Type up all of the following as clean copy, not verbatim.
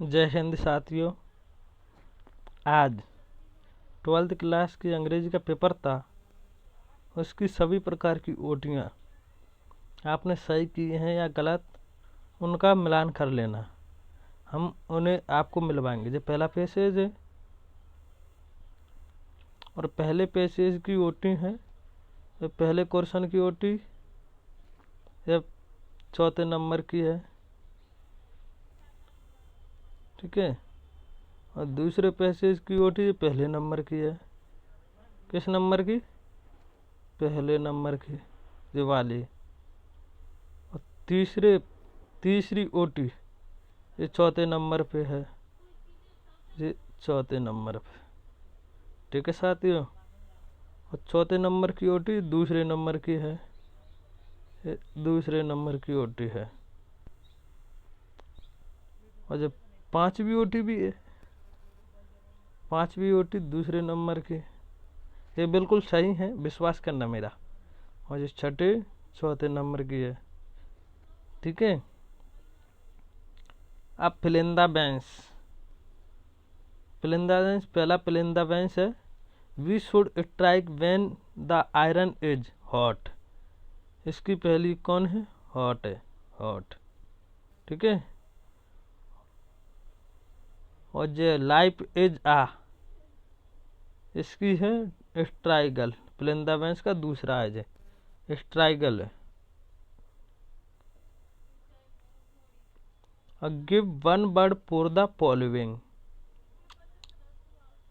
जय हिंद साथियों। आज 12th क्लास की अंग्रेजी का पेपर था। उसकी सभी प्रकार की ओटियाँ आपने सही की हैं या गलत, उनका मिलान कर लेना। हम उन्हें आपको मिलवाएंगे। जो पहला पैसेज है और पहले पैसेज की ओटी है, ये पहले क्वेश्चन की ओटी ये चौथे नंबर की है, ठीक है। और दूसरे पैसेज की ओटी पहले नंबर की है। किस नंबर की? पहले नंबर की ये वाली। और तीसरी ओटी ये चौथे नंबर पे है, ये चौथे नंबर पे, ठीक है साथियों। और चौथे नंबर की ओटी दूसरे नंबर की है, ये दूसरे नंबर की ओटी है। और जब पांचवी ओटी भी है, पांचवी ओटी दूसरे नंबर की, ये बिल्कुल सही है, विश्वास करना मेरा। और जो छठे चौथे नंबर की है, ठीक है। अब फिलिंदा बेंस पहला फिलिंदा बेंस है। We should strike when the iron is hot. इसकी पहली कौन है? हॉट है, हॉट, ठीक है। और जो लाइफ इज आ, इसकी है स्ट्राइगल। फिलिंदा बेंस का दूसरा है जो स्ट्राइगल है। Give one word for the following,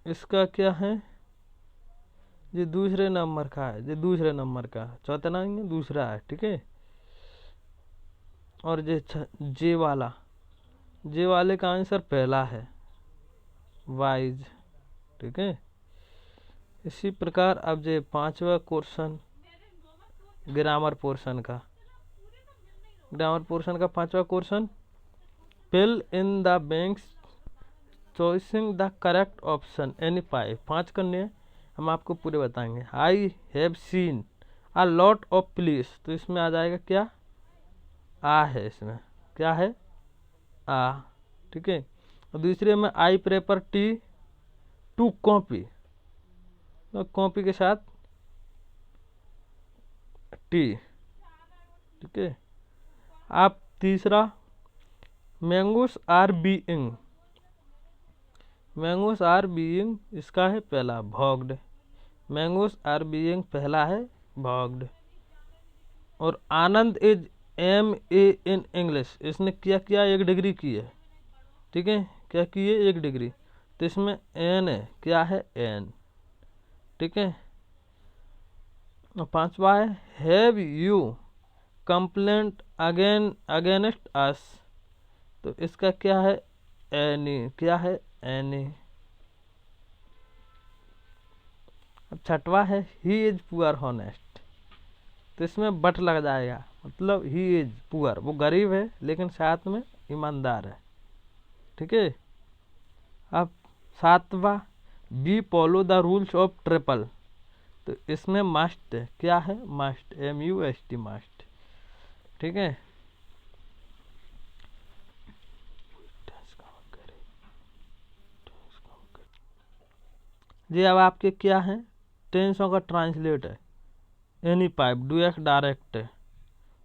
इसका क्या है? ये दूसरे नंबर का है, ये दूसरे नंबर का, चौथा नहीं है, दूसरा है, ठीक है। और जे वाले का आंसर पहला है, वाइज, ठीक है। इसी प्रकार अब जो पांचवा क्वेश्चन ग्रामर पोर्शन का पांचवा question, fill in the blanks choosing the correct option any five. 5 करने हैं, हम आपको पूरे बताएंगे। I have seen a lot of police, तो इसमें आ जाएगा क्या? आ है, इसमें क्या है? आ, ठीक है। और दूसरे में I prefer tea to coffee, तो कॉपी के साथ टी, ठीक है। आप तीसरा, मैंगोस आर बीइंग इसका है पहला, भॉग्ड। मैंगोस आर बीइंग पहला है, भॉग्ड। और आनंद इज MA इन इंग्लिश, इसने किया 1 डिग्री की है, ठीक है। क्या की है? 1 डिग्री। तो इसमें एन है, क्या है? एन, ठीक है। और पांचवा है, have you complaint against us, तो इसका क्या है? एनी, क्या है? एनी। अब छठवा है, ही इज पुअर हॉनेस्ट, तो इसमें बट लग जाएगा, मतलब ही इज पुअर, वो गरीब है लेकिन साथ में ईमानदार है, ठीक है। अब सातवा, B follow the rules of triple, तो इसमें मस्ट, क्या है? मस्ट, MUST, मस्ट, ठीक है। जी अब आपके क्या है? टेंसों का ट्रांसलेट है। एनी पाइप, डू डायरेक्ट है,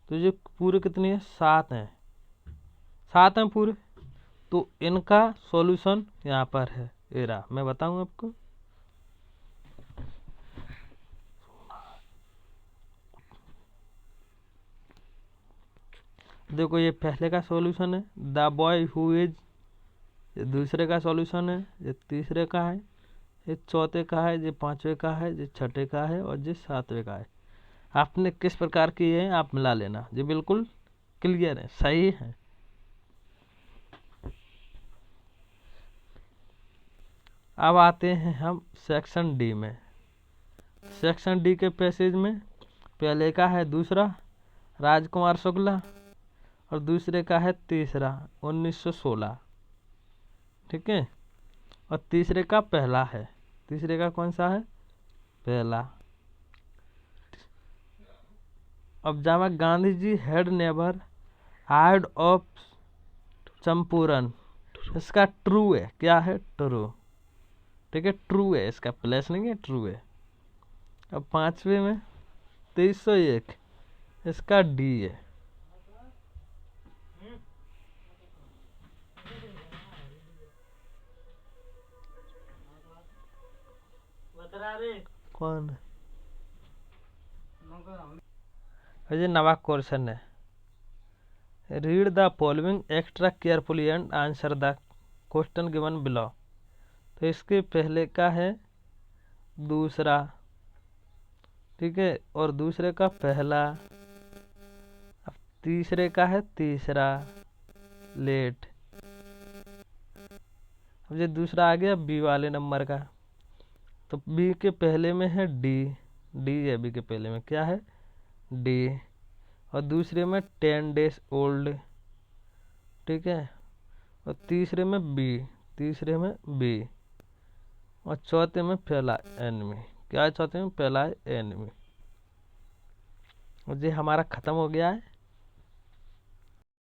तो ये पूरे कितनी है? 7 हैं, 7 हैं पूरे। तो इनका सॉल्यूशन यहाँ पर है, एरा मैं बताऊँ आपको। देखो ये पहले का सॉल्यूशन है, द बॉय हु इज, ये दूसरे का सॉल्यूशन है, ये तीसरे का है, ये चौथे का है, ये पांचवे का है, ये छठे का है, और ये सातवें का है। आपने किस प्रकार किए हैं आप मिला लेना, ये बिल्कुल क्लियर है, सही है। अब आते हैं हम सेक्शन डी में। सेक्शन डी के पैसेज में पहले का है दूसरा, राजकुमार शुक्ला, और दूसरे का है तीसरा, 1916, ठीक है। और तीसरे का पहला है, तीसरे का कौन सा है? पहला। अब जावा, Gandhi ji had never hard of चंपूरन, इसका ट्रू है। क्या है? ट्रू। ठीक है, ट्रू है, इसका प्लस नहीं है, ट्रू है। अब पांचवे में 2301, इसका डी है। कौन है? ये नवा क्वेश्चन है। Read the following extra carefully and answer the question given below. तो इसके पहले का है दूसरा, ठीक है, और दूसरे का पहला। अब तीसरे का है तीसरा, लेट। अब ये दूसरा आ गया बी वाले नंबर का। तो बी के पहले में है डी, डी है बी के पहले में। क्या है? डी। और दूसरे में 10 days ओल्ड, ठीक है। और तीसरे में बी, तीसरे में बी। और चौथे में पहला एनिमी। क्या है चौथे में? पहला है एनिमी। और ये हमारा खत्म हो गया है।